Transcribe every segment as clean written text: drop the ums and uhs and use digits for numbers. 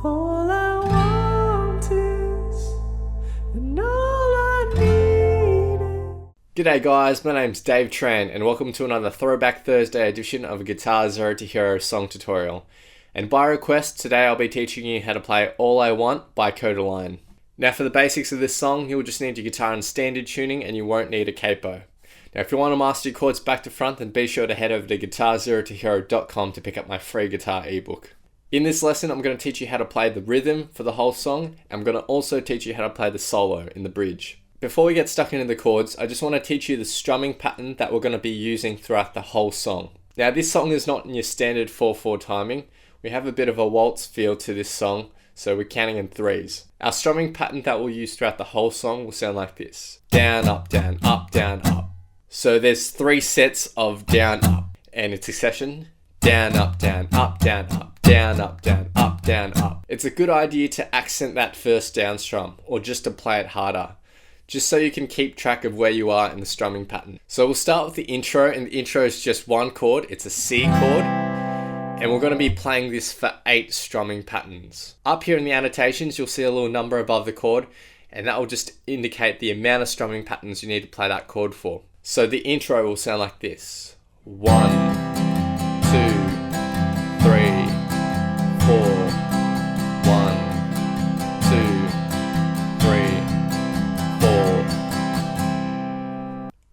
All I want is, and all I need is. G'day guys, my name's Dave Tran and welcome to another Throwback Thursday edition of a Guitar Zero to Hero song tutorial. And by request, today I'll be teaching you how to play All I Want by Kodaline. Now for the basics of this song, you'll just need your guitar in standard tuning and you won't need a capo. Now if you want to master your chords back to front, then be sure to head over to guitarzerotohero.com to pick up my free guitar ebook. In this lesson, I'm going to teach you how to play the rhythm for the whole song. And I'm going to also teach you how to play the solo in the bridge. Before we get stuck into the chords, I just want to teach you the strumming pattern that we're going to be using throughout the whole song. Now this song is not in your standard 4/4 timing. We have a bit of a waltz feel to this song, so we're counting in threes. Our strumming pattern that we'll use throughout the whole song will sound like this. Down, up, down, up, down, up. So there's 3 sets of down, up, and it's a session. Down, up, down, up, down, up, down, up, down, up, down, up. It's a good idea to accent that first down strum, or just to play it harder, just so you can keep track of where you are in the strumming pattern. So we'll start with the intro, and the intro is just one chord. It's a C chord, and we're going to be playing this for 8 strumming patterns. Up here in the annotations, you'll see a little number above the chord, and that will just indicate the amount of strumming patterns you need to play that chord for. So the intro will sound like this. 1, 2, 3, 4, 1, 2, 3, 4.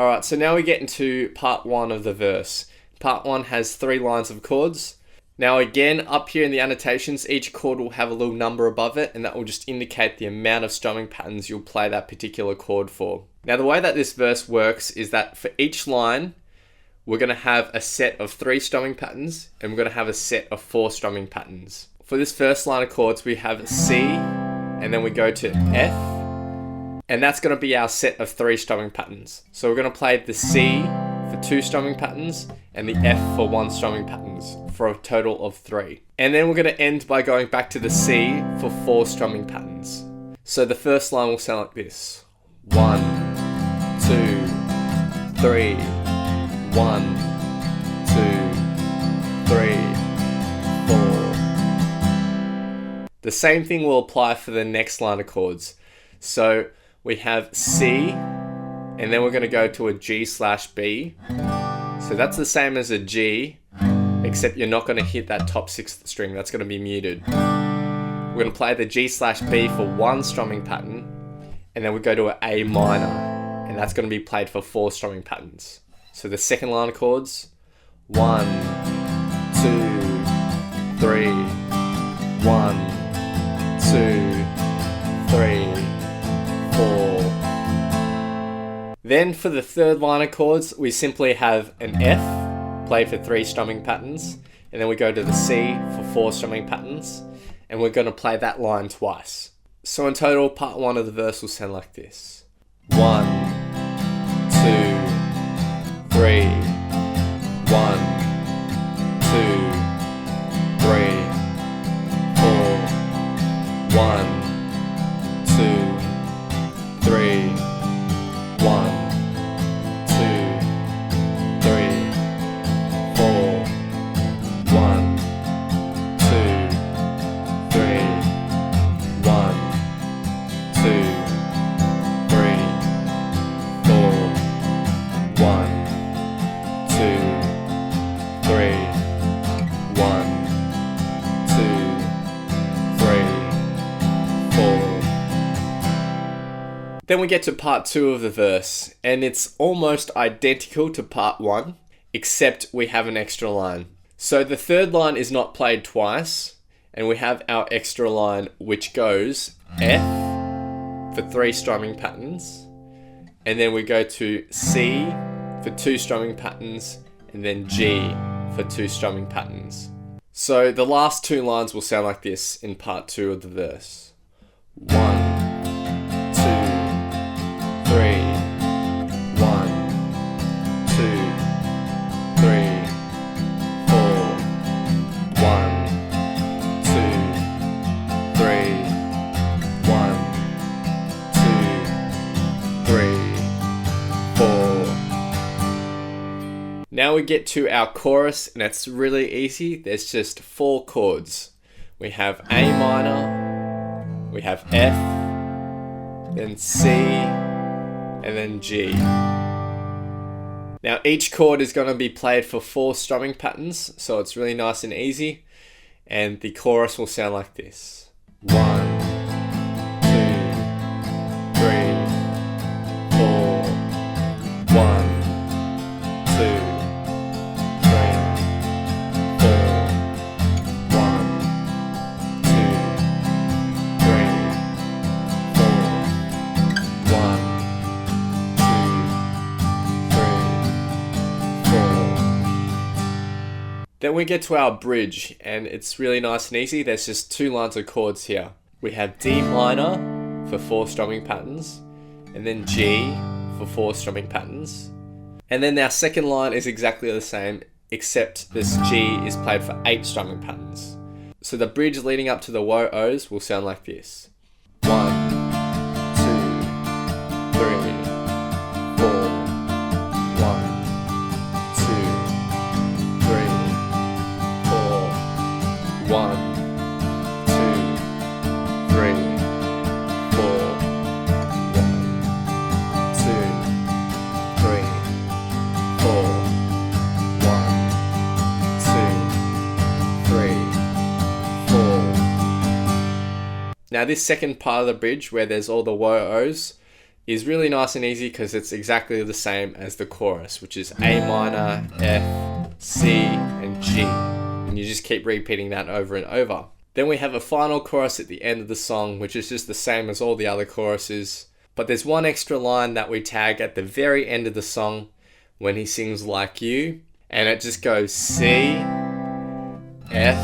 Alright, so now we get into part 1 of the verse. Part 1 has 3 lines of chords. Now again, up here in the annotations, each chord will have a little number above it, and that will just indicate the amount of strumming patterns you'll play that particular chord for. Now the way that this verse works is that for each line, we're going to have a set of 3 strumming patterns, and we're going to have a set of 4 strumming patterns. For this first line of chords, we have C, and then we go to F, and that's going to be our set of 3 strumming patterns. So we're going to play the C for 2 strumming patterns, and the F for 1 strumming patterns, for a total of 3. And then we're going to end by going back to the C for 4 strumming patterns. So the first line will sound like this. 1, 2, 3, 1, 2, 3, 4. The same thing will apply for the next line of chords. So we have C, and then we're going to go to a G/B. So that's the same as a G, except you're not going to hit that top 6th string. That's going to be muted. We're going to play the G/B for 1 strumming pattern, and then we go to an A minor, and that's going to be played for 4 strumming patterns. So the second line of chords, 1, 2, 3, 1, 2, 3, 4. Then for the third line of chords, we simply have an F played for 3 strumming patterns, and then we go to the C for 4 strumming patterns, and we're going to play that line twice. So in total, part 1 of the verse will sound like this. 1, 2, 3, 1, 2, 3, 4, 1, 2, 3, 1, 2, 3, 4, 1, 2, 3, 1, 2, 3, 4, 1, 2, 3, 1, 2, 3, 4. Then we get to part 2 of the verse, and it's almost identical to part 1, except we have an extra line. So the third line is not played twice, and we have our extra line which goes F for 3 strumming patterns, and then we go to C for 2 strumming patterns, and then G for 2 strumming patterns. So the last 2 lines will sound like this in part 2 of the verse. 1, 2, 3, 1, 2, 3, 4, 1, 2, 3, 1, 2, 3, 4. Now we get to our chorus, and it's really easy. There's just 4 chords. we have A minor, we have F, then C, and then G. Now each chord is going to be played for 4 strumming patterns, so it's really nice and easy, and the chorus will sound like this. 1, 2, 3, 4, 1, 2, 3, 4, 1, 2, 3, 4, 1, 2, 3, 4. Then we get to our bridge, and it's really nice and easy. There's just 2 lines of chords here. We have D minor for 4 strumming patterns, and then G for 4 strumming patterns. And then our second line is exactly the same, except this G is played for 8 strumming patterns. So the bridge leading up to the woe ohs will sound like this. 1, 2, 3, 4, 1, 2, 3, 4, 1, 2, 3, 4, 1, 2, 3, 4, 1, 2, 3, 4. Now this second part of the bridge where there's all the woe ohs is really nice and easy because it's exactly the same as the chorus, which is A minor, F, C, and G. And you just keep repeating that over and over. Then we have a final chorus at the end of the song, which is just the same as all the other choruses. But there's one extra line that we tag at the very end of the song when he sings Like You. And it just goes C, F,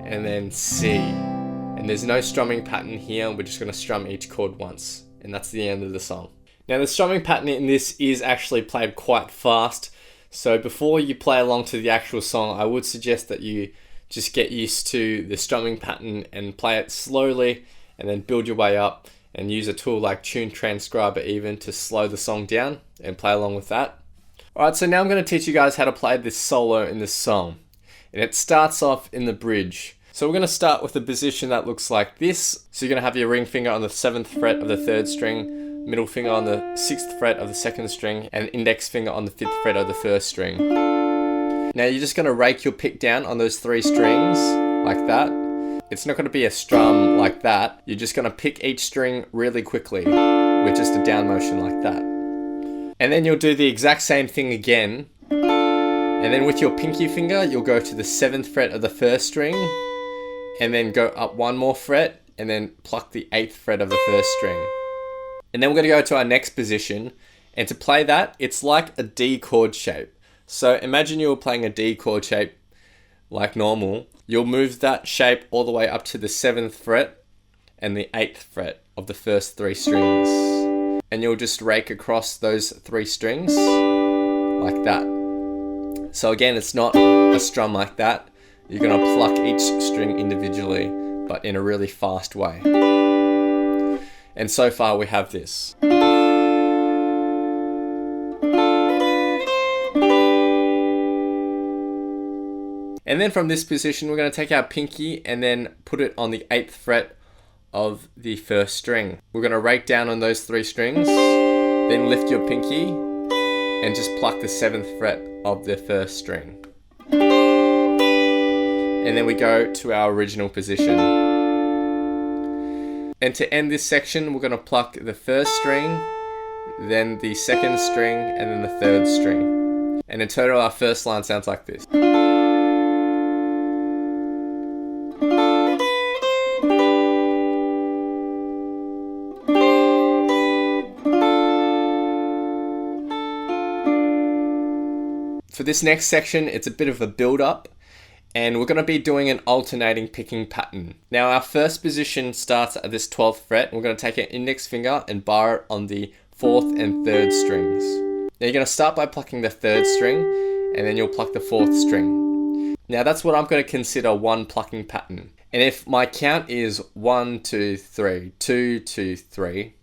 and then C. And there's no strumming pattern here. We're just going to strum each chord once. And that's the end of the song. Now the strumming pattern in this is actually played quite fast. So before you play along to the actual song, I would suggest that you just get used to the strumming pattern and play it slowly and then build your way up and use a tool like Tune Transcriber even to slow the song down and play along with that. Alright, so now I'm going to teach you guys how to play this solo in this song. And it starts off in the bridge. So we're going to start with a position that looks like this. So you're going to have your ring finger on the 7th fret of the 3rd string, middle finger on the 6th fret of the 2nd string, and index finger on the 5th fret of the 1st string. Now you're just going to rake your pick down on those 3 strings, like that. It's not going to be a strum like that. You're just going to pick each string really quickly with just a down motion like that. And then you'll do the exact same thing again. And then with your pinky finger, you'll go to the 7th fret of the 1st string, and then go up 1 more fret, and then pluck the 8th fret of the 1st string. And then we're going to go to our next position, and to play that, it's like a D chord shape. So imagine you were playing a D chord shape like normal. You'll move that shape all the way up to the 7th fret and the 8th fret of the first 3 strings. And you'll just rake across those 3 strings like that. So again, it's not a strum like that. You're going to pluck each string individually, but in a really fast way. And so far we have this. And then from this position, we're going to take our pinky and then put it on the 8th fret of the 1st string. We're going to rake down on those 3 strings, then lift your pinky and just pluck the 7th fret of the 1st string. And then we go to our original position. And to end this section, we're going to pluck the 1st string, then the 2nd string, and then the 3rd string. And in total, our first line sounds like this. For this next section, it's a bit of a build-up, and we're going to be doing an alternating picking pattern. Now our first position starts at this 12th fret. We're going to take our index finger and bar it on the 4th and 3rd strings. Now you're going to start by plucking the 3rd string, and then you'll pluck the 4th string. Now that's what I'm going to consider one plucking pattern. And if my count is 1, 2, 3, 2, 2, 3,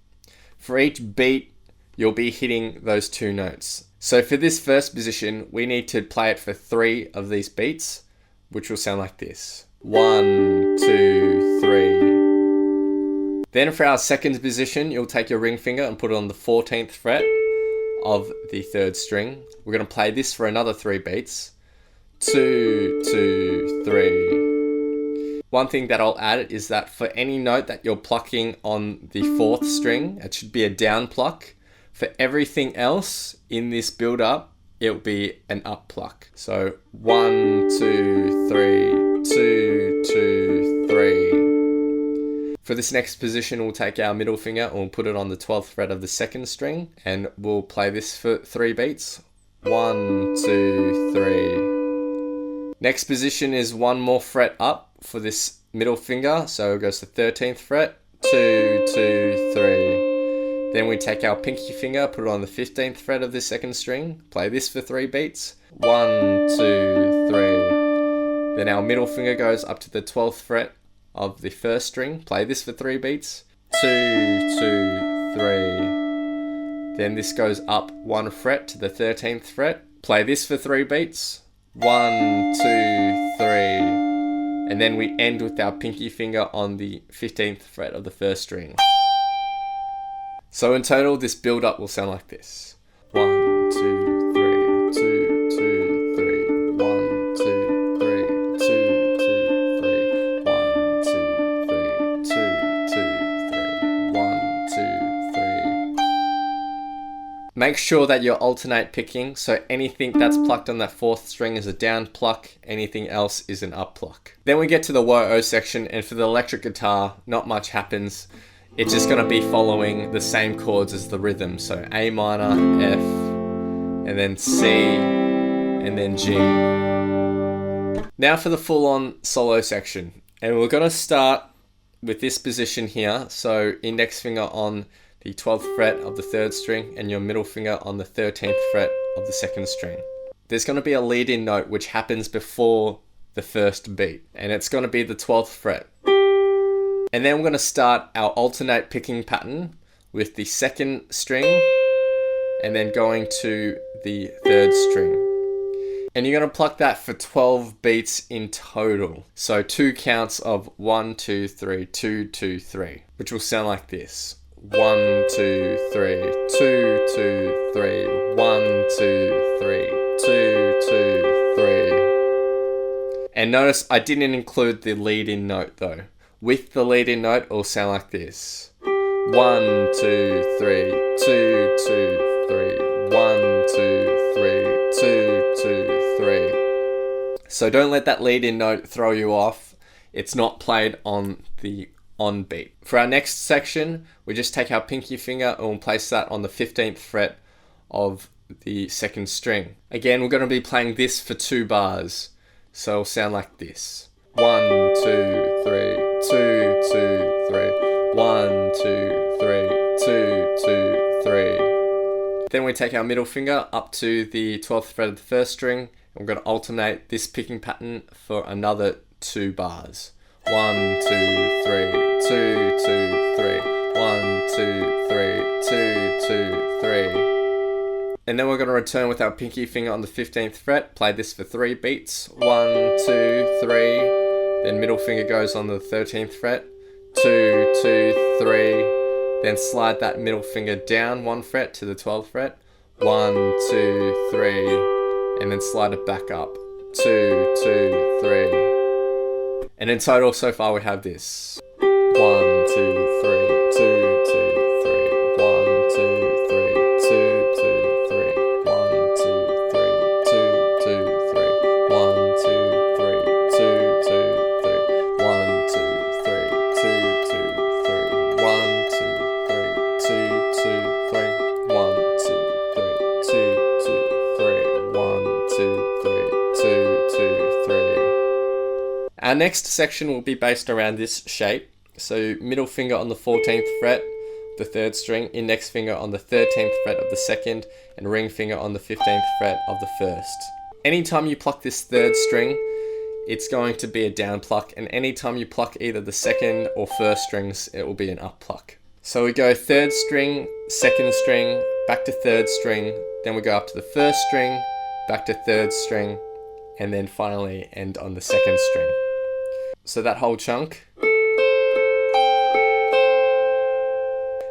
for each beat, you'll be hitting those 2 notes. So for this first position, we need to play it for 3 of these beats, which will sound like this. 1, 2, 3. Then for our second position, you'll take your ring finger and put it on the 14th fret of the third string. We're going to play this for another 3 beats. 2, 2, 3. One thing that I'll add is that for any note that you're plucking on the 4th string, it should be a down pluck. For everything else in this build up, it'll be an up pluck. So 1, 2, 3, 2, 2, 3. For this next position, we'll take our middle finger and we'll put it on the 12th fret of the second string, and we'll play this for 3 beats. 1, 2, 3. Next position is one more fret up for this middle finger, so it goes to 13th fret. 2, 2, 3. Then we take our pinky finger, put it on the 15th fret of the second string, play this for 3 beats. 1, 2, 3. Then our middle finger goes up to the 12th fret of the first string, play this for 3 beats. 2, 2, 3. Then this goes up 1 fret to the 13th fret, play this for 3 beats. 1, 2, 3. And then we end with our pinky finger on the 15th fret of the first string. So in total, this build up will sound like this. 1, 2, 3, 2, 2, 3. 1, 2, 3, 2, 2, 3. 1, 2, 3, 2, 2, 3. 1, 2, 3. Make sure that you alternate picking, so anything that's plucked on that 4th string is a down pluck, anything else is an up pluck. Then we get to the woe section, and for the electric guitar, not much happens. It's just going to be following the same chords as the rhythm. So A minor, F, and then C, and then G. Now for the full-on solo section. And we're going to start with this position here. So index finger on the 12th fret of the 3rd string and your middle finger on the 13th fret of the 2nd string. There's going to be a lead-in note which happens before the first beat. And it's going to be the 12th fret. And then we're going to start our alternate picking pattern with the 2nd string and then going to the 3rd string. And you're going to pluck that for 12 beats in total. So 2 counts of 1, 2, 3, 2, 2, 3, which will sound like this. 1, 2, 3, 2, 2, 3, 1, 2, 3, 2, 2, 3. And notice I didn't include the lead-in note though. With the lead-in note, it will sound like this. 1, 2, 3, 2, 2, 3. 1, 2, 3, 2, 2, 3. So don't let that lead-in note throw you off. It's not played on the on beat. For our next section, we just take our pinky finger and we'll place that on the 15th fret of the 2nd string. Again, we're going to be playing this for 2 bars. So it'll sound like this. 1, 2, 3, 2, 2, 3. 1, 2, 3, 2, 2, 3. Then we take our middle finger up to the 12th fret of the 1st string, and we're going to alternate this picking pattern for another 2 bars. 1, 2, 3, 2, 2, 3. 1, 2, 3, 2, 2, 3. And then we're going to return with our pinky finger on the 15th fret, play this for 3 beats. 1, 2, 3. Then middle finger goes on the 13th fret, 2, 2, 3. Then slide that middle finger down 1 fret to the 12th fret, 1, 2, 3. And then slide it back up, 2, 2, 3. And in total so far we have this. 1, 2, 3, 2, 2, 3. 1, 2, 3, 2, 2, 3. 1, 2, 3, 2, 2, 3. 1, 2, 3, 2, 2, 3. 1, 2, 3, 2, 2, 3. 1, 2, 3, 2, 2, 3. 1, 2, 3, 2, 2, 3. 1, 2, 3, 2, 2, 3. Our next section will be based around this shape. So middle finger on the 14th fret, the 3rd string, index finger on the 13th fret of the 2nd, and ring finger on the 15th fret of the 1st. Anytime you pluck this 3rd string, it's going to be a down pluck, and anytime you pluck either the 2nd or 1st strings, it will be an up pluck. So we go 3rd string, 2nd string, back to 3rd string, then we go up to the 1st string, back to 3rd string, and then finally end on the 2nd string. So that whole chunk.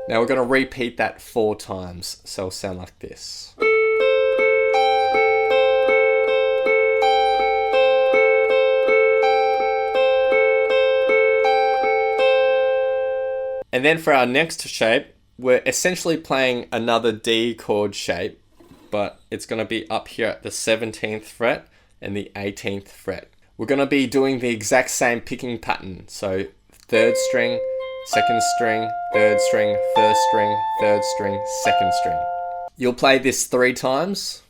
Now we're going to repeat that 4 times, so it'll sound like this. And then for our next shape, we're essentially playing another D chord shape, but it's going to be up here at the 17th fret and the 18th fret. We're going to be doing the exact same picking pattern. So 3rd string, 2nd string, 3rd string, 1st string, 3rd string, 2nd string. You'll play this 3 times.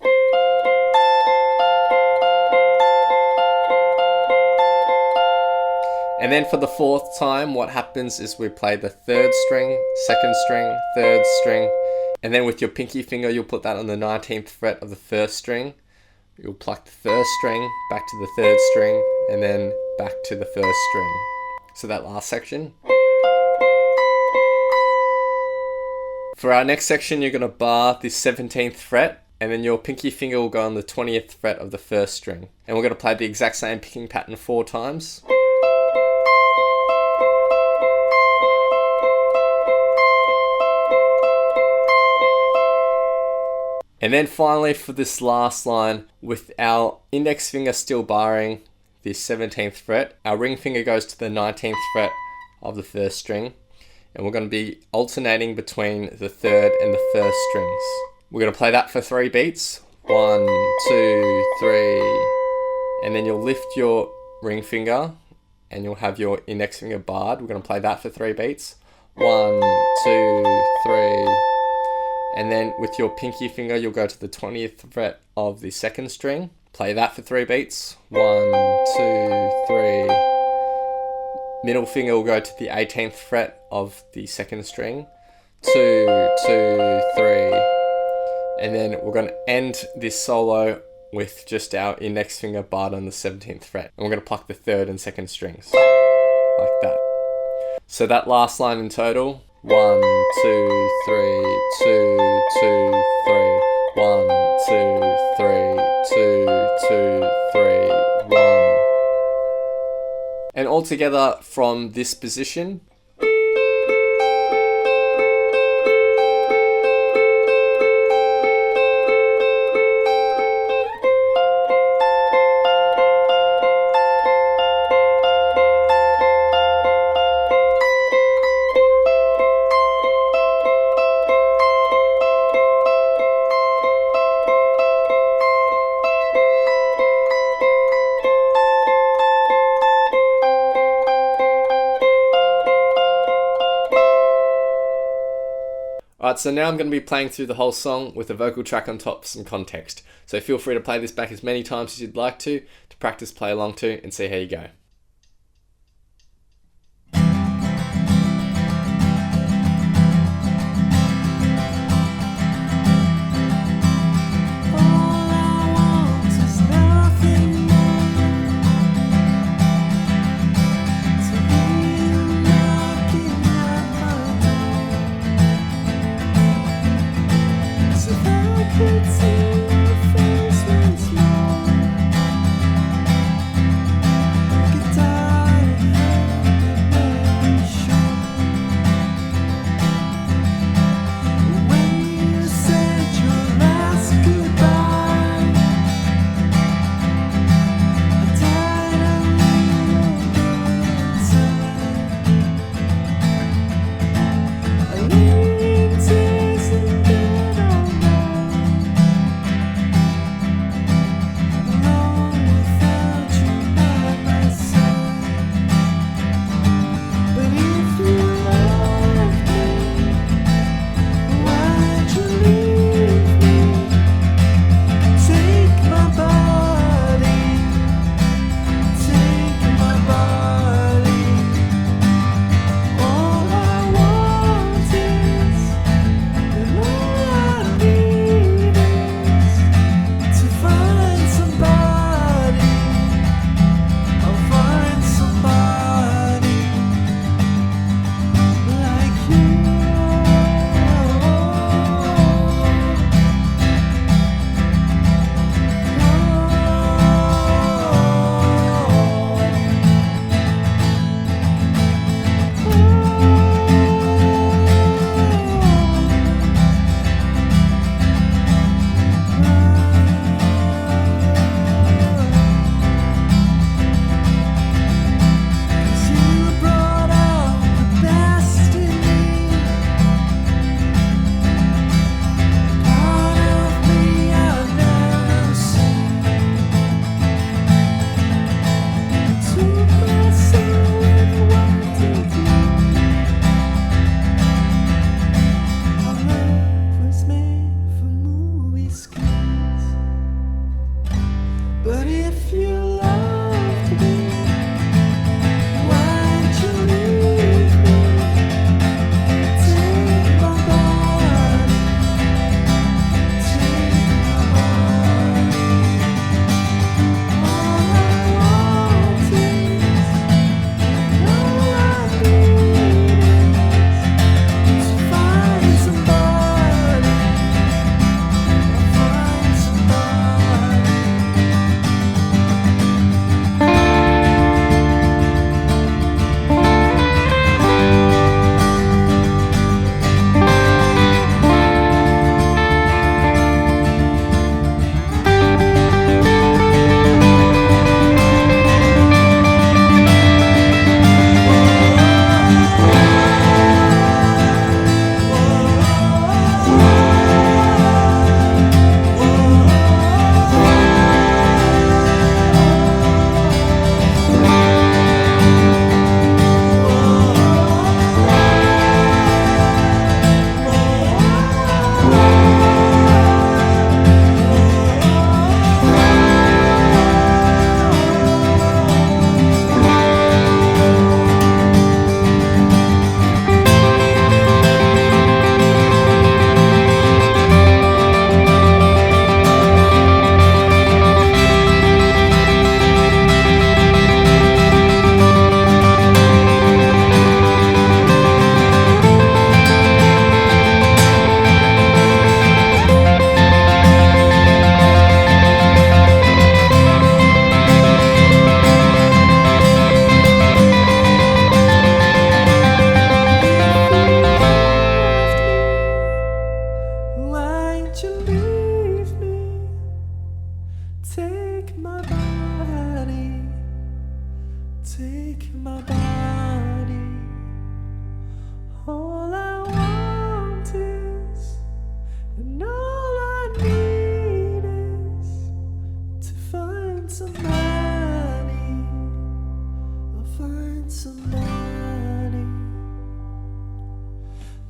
And then for the 4th time, what happens is we play the 3rd string, 2nd string, 3rd string, and then with your pinky finger, you'll put that on the 19th fret of the 1st string. You'll pluck the 1st string, back to the 3rd string, and then back to the 1st string. So that last section. For our next section, you're going to bar the 17th fret, and then your pinky finger will go on the 20th fret of the 1st string. And we're going to play the exact same picking pattern 4 times. And then finally for this last line, with our index finger still barring the 17th fret, our ring finger goes to the 19th fret of the 1st string, and we're going to be alternating between the 3rd and the 1st strings. We're going to play that for 3 beats. 1, 2, 3, and then you'll lift your ring finger and you'll have your index finger barred. We're going to play that for 3 beats. 1, 2, 3. And then with your pinky finger, you'll go to the 20th fret of the 2nd string. Play that for 3 beats. 1, 2, 3. Middle finger will go to the 18th fret of the 2nd string. 2, 2, 3. And then we're going to end this solo with just our index finger barred on the 17th fret. And we're going to pluck the 3rd and 2nd strings. Like that. So that last line in total. 1, 2, 3, 2, 2, 3. 1, 2, 3, 2, 2, 3, 1. And all together from this position. Alright, so now I'm going to be playing through the whole song with a vocal track on top for some context. So feel free to play this back as many times as you'd like to practice, play along to, and see how you go. Could see your face once more.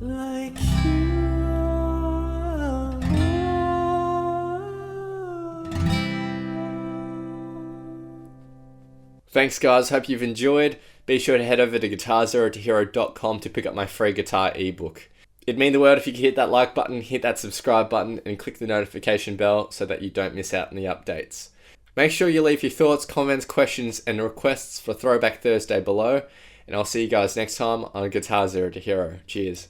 like you alone. Thanks guys, hope you've enjoyed. Be sure to head over to guitarzerotohero.com to pick up my free guitar ebook. It'd mean the world if you could hit that like button, hit that subscribe button, and click the notification bell so that you don't miss out on the updates. Make sure you leave your thoughts, comments, questions, and requests for Throwback Thursday below, and I'll see you guys next time on Guitar Zero to Hero. Cheers.